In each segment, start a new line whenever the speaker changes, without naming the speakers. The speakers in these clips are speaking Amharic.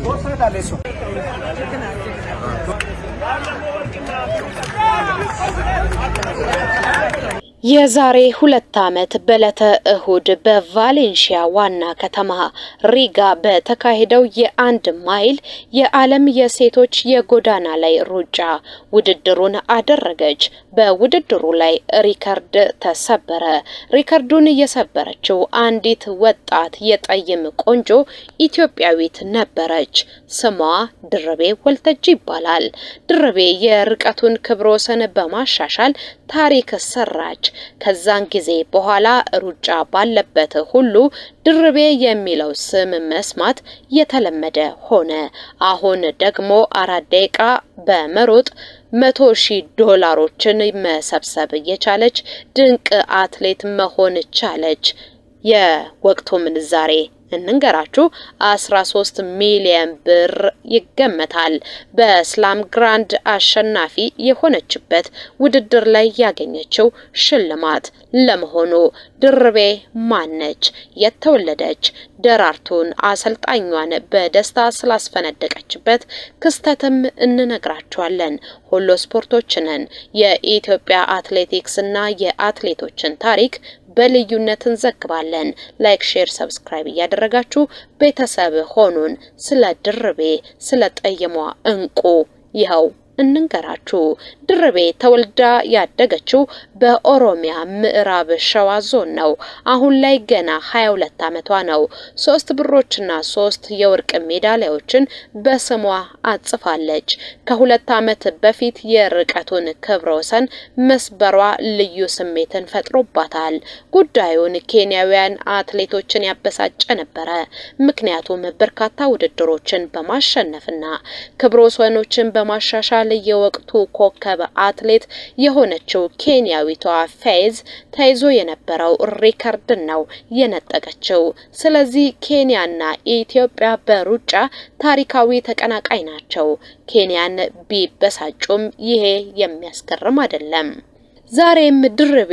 dale eso.
የዛሬ 2 ዓመት በዕለተ እሁድ በቫሌንሺያ ዋና ከተማ ሪጋ በተካሄደው የ1 ማይል የዓለም የሴቶች የጎዳና ላይ ሩጫ ውድድሩን አደረገች። በውድድሩ ላይ ሪከርድ ተሰበረ። ሪከርዱን የሰበረችው አንዲት ወጣት የጠይም ቆንጆ ኢትዮጵያዊት ነበረች። ስሟ ድርቤ ወልተጂ ይባላል። ድርቤ የርቀቱን ክብረ ወሰን በማሻሻል ታሪክ ሰራች። ከዛን ጊዜ በኋላ ሩጫ ባለበት ሁሉ ድርቤ የሚለው ስም መስማት የተለመደ ሆነ። አሁን ደግሞ 4 ደቂቃ በመሮጥ $100,000 መሰብሰብ የቻለች ድንቅ አትሌት መሆን ቻለች። የወቅቱ ምንዛሬ እንንገራችሁ 13 ሚሊዮን ብር ይገመታል። በስላም ግራንድ አሸናፊ የሆነችበት ውድድር ላይ ያገኘችው ሽልማት። ለመሆኑ ድርቤ ማነች? የተወለደች ደራርቱን አሰልጣኟን በደስታ ስላስፈነደቀችበት ክስተትም እንነግራችኋለን። ሁሉ ስፖርቶችንን የኢትዮጵያ አትሌቲክስ እና የአትሌቶችን ታሪክ በልዩነት እንዘግባለን። ላይክ፣ ሼር፣ ሰብስክራይብ እያደረጋችሁ ቤተሰብ ሆኑን። ስለ ድርቤ ስለ ጠይሟ እንቁ ይኸው እንንገራችሁ። ድርቤ ተወልዳ ያደገችው በኦሮሚያ ምዕራብ ሸዋ ዞን ነው። አሁን ላይ ገና 22 ዓመቷ ነው። 3 ብሮችና 3 የወርቅ ሜዳሊያዎችን በስሟ አጽፋለች። ከ2 ዓመት በፊት የርቀቱን ክብረ ወሰን መስበሯ ልዩ ስሜትን ፈጥሮባታል። ጉዳዩን ኬንያውያን አትሌቶችን ያበሳጨ ነበረ። ምክንያቱም በርካታ ውድድሮችን በማሸነፍና ክብረ ወሰኖችን በማሻሻል የወቅቱ ኮከብ አትሌት የሆነችው ኬንያዊቷ ፌዝ ተይዞ የነበረው ሪከርድ ነው የነጠቀችው። ስለዚህ ኬንያና ኢትዮጵያ በሩጫ ታሪካዊ ተቀናቃይ ናቸው። ኬንያን ቢበሳጩም ይሄ የሚያስገርም አይደለም። ዛሬም ድርቤ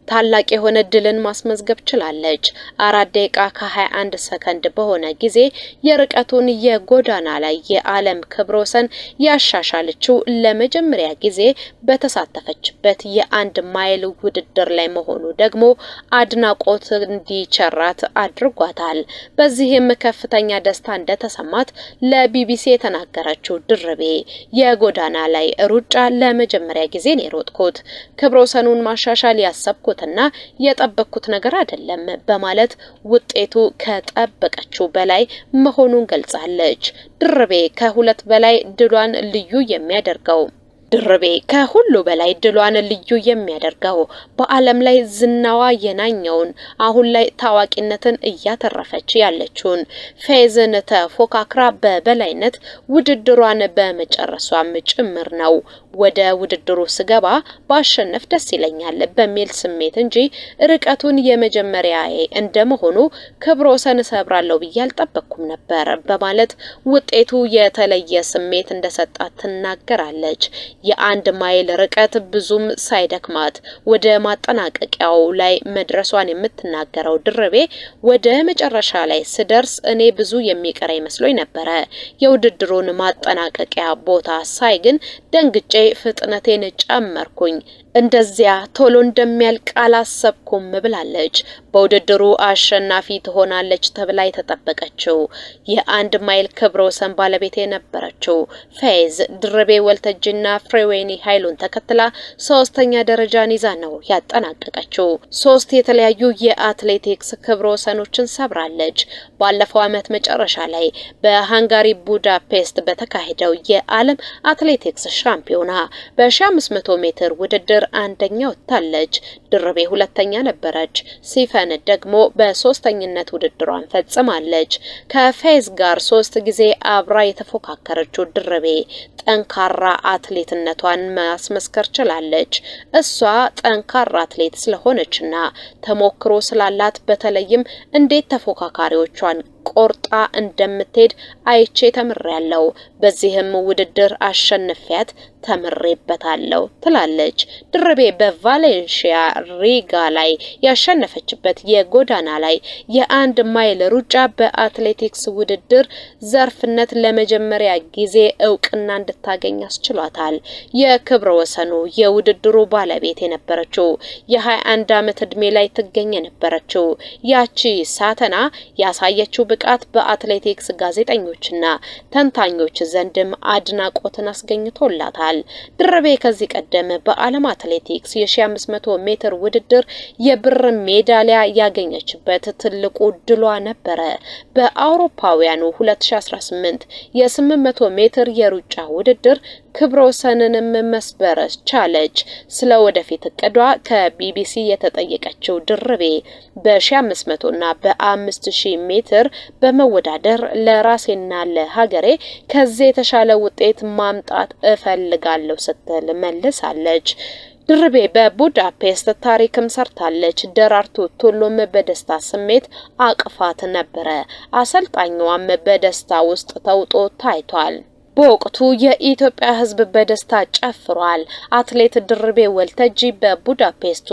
ታላቅ የሆነ ድልን ማስመዝገብ ችላለች። 4 ደቂቃ ከ21 ሰከንድ በሆነ ጊዜ የርቀቱን የጎዳና ላይ የዓለም ክብረ ወሰን ያሻሻለችው ለመጀመሪያ ጊዜ በተሳተፈችበት የ1 ማይል ውድድር ላይ መሆኑ ደግሞ አድናቆት እንዲቸራት አድርጓታል። በዚህም ከፍተኛ ደስታ እንደተሰማት ለቢቢሲ የተናገረችው ድርቤ የጎዳና ላይ ሩጫ ለመጀመሪያ ጊዜ ነው የሮጥኩት። ክብረ ወሰኑን ማሻሻል ያሰብኩት እና የጠበቅኩት ነገር አይደለም በማለት ውጤቱ ከጠበቀችው በላይ መሆኑን ገልጻለች። ድርቤ ከ2 በላይ ድሏን ልዩ የሚያደርገው ድርቤ ከሁሉ በላይ ድሏን ልዩ የሚያደርገው በዓለም ላይ ዝናዋ የናኘውን አሁን ላይ ታዋቂነትን እያተረፈች ያለችውን ፌዝን ተፎካክራ በበላይነት ውድድሯን በመጨረሷም ጭምር ነው። ወደ ውድድሩ ስገባ ባሸነፍ ደስ ይለኛል በሚል ስሜት እንጂ ርቀቱን የመጀመሪያዬ እንደመሆኑ ክብረ ወሰን ሰብራለሁ ብዬ አልጠበቅኩም ነበር በማለት ውጤቱ የተለየ ስሜት እንደሰጣት ትናገራለች። የ1 ማይል ርቀት ብዙም ሳይደክማት ወደ ማጠናቀቂያው ላይ መድረሷን የምትናገረው ድርቤ ወደ መጨረሻ ላይ ስደርስ እኔ ብዙ የሚቀረኝ መስሎኝ ነበረ። የውድድሩን ማጠናቀቂያ ቦታ ሳይ ግን ደንግጬ ፍጥነቴን ጨመርኩኝ። እንደዚያ ቶሎ እንደሚያልቅ አላሰብኩም ብላለች። በውድድሩ አሸናፊ ትሆናለች ተብላ የተጠበቀችው የ1 ማይል ክብረ ወሰን ባለቤት የነበረችው ፌዝ ድርቤ ወልተጂና ፍሬዌኒ ኃይሉን ተከትላ 3ኛ ደረጃን ይዛ ነው ያጠናቀቀችው። 3 የተለያዩ የአትሌቲክስ ክብረ ወሰኖችን ሰብራለች። ባለፈው ዓመት መጨረሻ ላይ በሃንጋሪ ቡዳፔስት በተካሄደው የዓለም አትሌቲክስ ሻምፒዮና በ1500 ሜትር ውድድር አንደኛ ወጣለች። ድርቤ 2ኛ ነበረች። ሲፈን ደግሞ በ3ኛነት ውድድሯን ፈጽማለች። ከፌዝ ጋር 3 ጊዜ አብራ የተፎካከረችው ድርቤ ጠንካራ አትሌትነቷን ማስመስከር ችላለች። እሷ ጠንካራ አትሌት ስለሆነችና ተሞክሮ ስላላት በተለይም እንዴት ተፎካካሪዎቿን ቆርጣ እንደምትሄድ አይቼ ተምሬያለሁ። በዚህም ውድድር አሸንፊያት ተምሬበታለሁ ትላለች። ድርቤ በቫሌንሺያ ሪጋ ላይ ያሸነፈችበት የጎዳና ላይ የ1 ማይል ሩጫ በአትሌቲክስ ውድድር ዘርፍነት ለመጀመሪያ ጊዜ እውቅና እንድታገኝ አስችሏታል። የክብረ ወሰኑ የውድድሩ ባለቤት የነበረችው የ21 ዓመት እድሜ ላይ ትገኝ የነበረችው ያቺ ሳተና ያሳየችው ብቃት በአትሌቲክስ ጋዜጠኞችና ተንታኞች ዘንድም አድናቆትን አስገኝቶላታል። ድርቤ ከዚህ ቀደም በዓለም አትሌቲክስ የ1500 ሜትር ውድድር የብር ሜዳሊያ ያገኘችበት ትልቁ ድሏ ነበረ። በአውሮፓውያኑ 2018 የ800 ሜትር የሩጫ ውድድር ክብረ ወሰንንም መስበር ቻለች። ስለ ወደፊት እቅዷ ከቢቢሲ የተጠየቀችው ድርቤ በ1500 እና በ5000 ሜትር በመወዳደር ለራሴና ለሀገሬ ከዚህ የተሻለ ውጤት ማምጣት እፈልጋለሁ ስትል መልሳለች። ድርቤ በቡዳፔስት ታሪክም ሰርታለች። ደራርቱ ቱሉም በደስታ ስሜት አቅፋት ነበረ። አሰልጣኛዋም በደስታ ውስጥ ተውጦ ታይቷል። በወቅቱ የኢትዮጵያ ሕዝብ በደስታ ጨፍሯል። አትሌት ድርቤ ወልተጂ በቡዳፔስቱ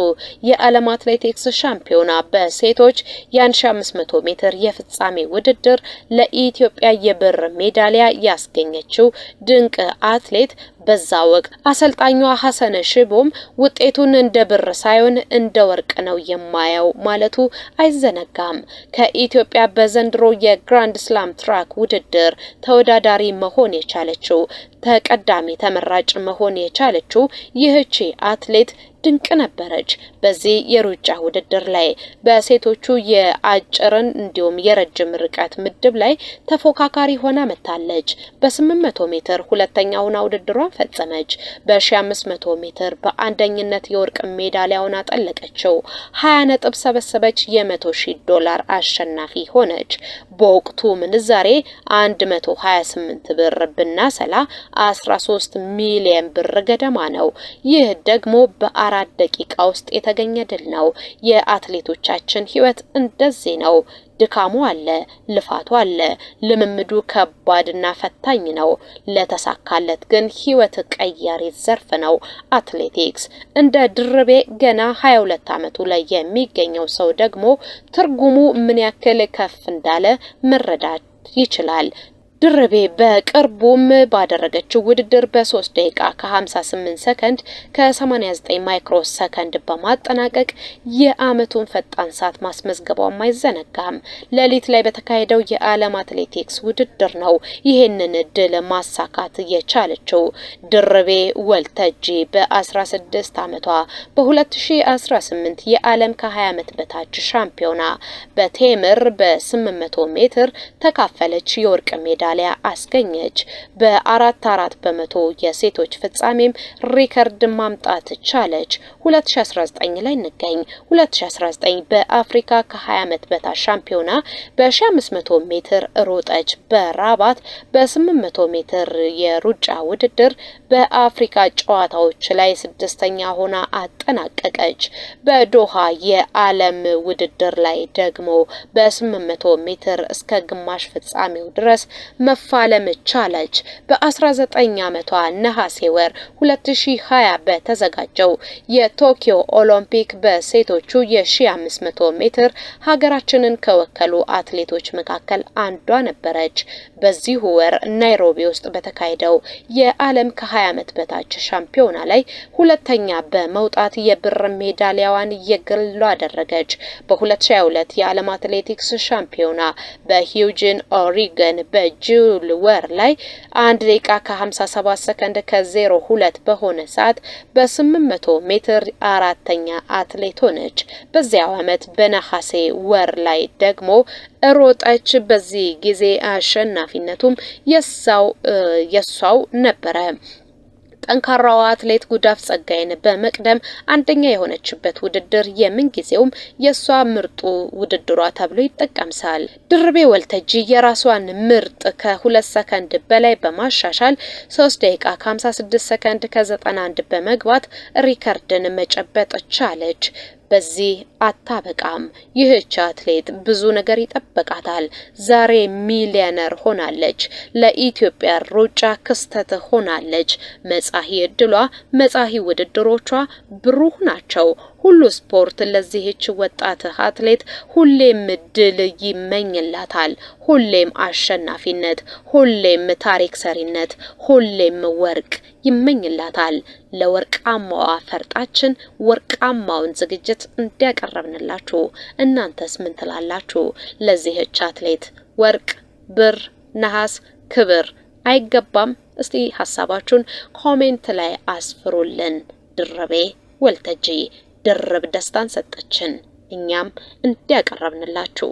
የዓለም አትሌቲክስ ሻምፒዮና በሴቶች የ1500 ሜትር የፍጻሜ ውድድር ለኢትዮጵያ የብር ሜዳሊያ ያስገኘችው ድንቅ አትሌት በዛ ወቅት አሰልጣኟ ሐሰነ ሽቦም ውጤቱን እንደ ብር ሳይሆን እንደ ወርቅ ነው የማያው ማለቱ አይዘነጋም። ከኢትዮጵያ በዘንድሮ የግራንድ ስላም ትራክ ውድድር ተወዳዳሪ መሆን የቻለችው ተቀዳሚ ተመራጭ መሆን የቻለችው ይህቺ አትሌት ድንቅ ነበረች። በዚህ የሩጫ ውድድር ላይ በሴቶቹ የአጭርን እንዲሁም የረጅም ርቀት ምድብ ላይ ተፎካካሪ ሆና መታለች። በ800 ሜትር ሁለተኛውን ውድድሯን ፈጸመች። በ1500 ሜትር በአንደኝነት የወርቅ ሜዳሊያውን አጠለቀችው። 20 ነጥብ ሰበሰበች። $100,000 አሸናፊ ሆነች። በወቅቱ ምንዛሬ 128 ብር ብናሰላ 13 ሚሊዮን ብር ገደማ ነው። ይህ ደግሞ በ4 ደቂቃ ውስጥ የተገኘ ድል ነው። የአትሌቶቻችን ህይወት እንደዚህ ነው። ድካሙ አለ፣ ልፋቱ አለ። ልምምዱ ከባድና ፈታኝ ነው። ለተሳካለት ግን ህይወት ቀያሪ ዘርፍ ነው አትሌቲክስ። እንደ ድርቤ ገና 22 ዓመቱ ላይ የሚገኘው ሰው ደግሞ ትርጉሙ ምን ያክል ከፍ እንዳለ መረዳት ይችላል። ድርቤ በቅርቡም ባደረገችው ውድድር በ3 ደቂቃ ከ58 ሰከንድ ከ89 ማይክሮ ሰከንድ በማጠናቀቅ የአመቱን ፈጣን ሰዓት ማስመዝገቧም አይዘነጋም። ሌሊት ላይ በተካሄደው የዓለም አትሌቲክስ ውድድር ነው ይሄንን ድል ማሳካት የቻለችው። ድርቤ ወልተጂ በ16 ዓመቷ በ2018 የዓለም ከ20 ዓመት በታች ሻምፒዮና በቴምር በ800 ሜትር ተካፈለች። የወርቅ ሜዳሊያ አስገኘች። በ4 በመቶ የሴቶች ፍጻሜም ሪከርድ ማምጣት ቻለች። 2019 ላይ እንገኝ። 2019 በአፍሪካ ከ20 ዓመት በታች ሻምፒዮና በ1500 ሜትር ሮጠች። በራባት በ800 ሜትር የሩጫ ውድድር በአፍሪካ ጨዋታዎች ላይ 6ኛ ሆና አጠናቀቀች። በዶሃ የዓለም ውድድር ላይ ደግሞ በ800 ሜትር እስከ ግማሽ ፍጻሜው ድረስ መፋለም ቻለች። በ19 ዓመቷ ነሐሴ ወር 2020 በተዘጋጀው የቶኪዮ ኦሎምፒክ በሴቶቹ የ1500 ሜትር ሀገራችንን ከወከሉ አትሌቶች መካከል አንዷ ነበረች። በዚህ ወር ናይሮቢ ውስጥ በተካሄደው የዓለም ከ20 ዓመት በታች ሻምፒዮና ላይ ሁለተኛ በመውጣት የብር ሜዳሊያዋን የግሏ አደረገች። በ2022 የዓለም አትሌቲክስ ሻምፒዮና በሂውጅን ኦሪገን በጁል ወር ላይ 1 ደቂቃ ከ57 ሰከንድ ከ02 በሆነ ሰዓት በ800 ሜትር አራተኛ አትሌት ሆነች። በዚያው ዓመት በነሐሴ ወር ላይ ደግሞ ሮጠች። በዚህ ጊዜ አሸናፊነቱም የሷው ነበረ። ጠንካራው አትሌት ጉዳፍ ጸጋይን በመቅደም አንደኛ የሆነችበት ውድድር የምንጊዜውም የሷ ምርጡ ውድድሯ ተብሎ ይጠቀምሳል። ድርቤ ወልተጂ የራሷን ምርጥ ከ2 ሰከንድ በላይ በማሻሻል 3 ደቂቃ ከ56 ሰከንድ ከ91 በመግባት ሪከርድን መጨበጥ ቻለች። በዚህ አታበቃም። ይህች አትሌት ብዙ ነገር ይጠበቃታል። ዛሬ ሚሊዮነር ሆናለች። ለኢትዮጵያ ሩጫ ክስተት ሆናለች። መጻሂ እድሏ መጻሂ ውድድሮቿ ብሩህ ናቸው። ሁሉ ስፖርት ለዚህች ወጣት አትሌት ሁሌም ድል ይመኝላታል። ሁሌም አሸናፊነት፣ ሁሌም ታሪክ ሰሪነት፣ ሁሌም ወርቅ ይመኝላታል። ለወርቃማዋ ፈርጣችን ወርቃማውን ዝግጅት እንዲያቀርብንላችሁ እናንተስ ምን ትላላችሁ? ለዚህች አትሌት ወርቅ፣ ብር፣ ነሐስ፣ ክብር አይገባም? እስቲ ሐሳባችሁን ኮሜንት ላይ አስፍሩልን። ድርቤ ወልተጂ ድርብ ደስታን ሰጠችን፣ እኛም እንዲያቀርብንላችሁ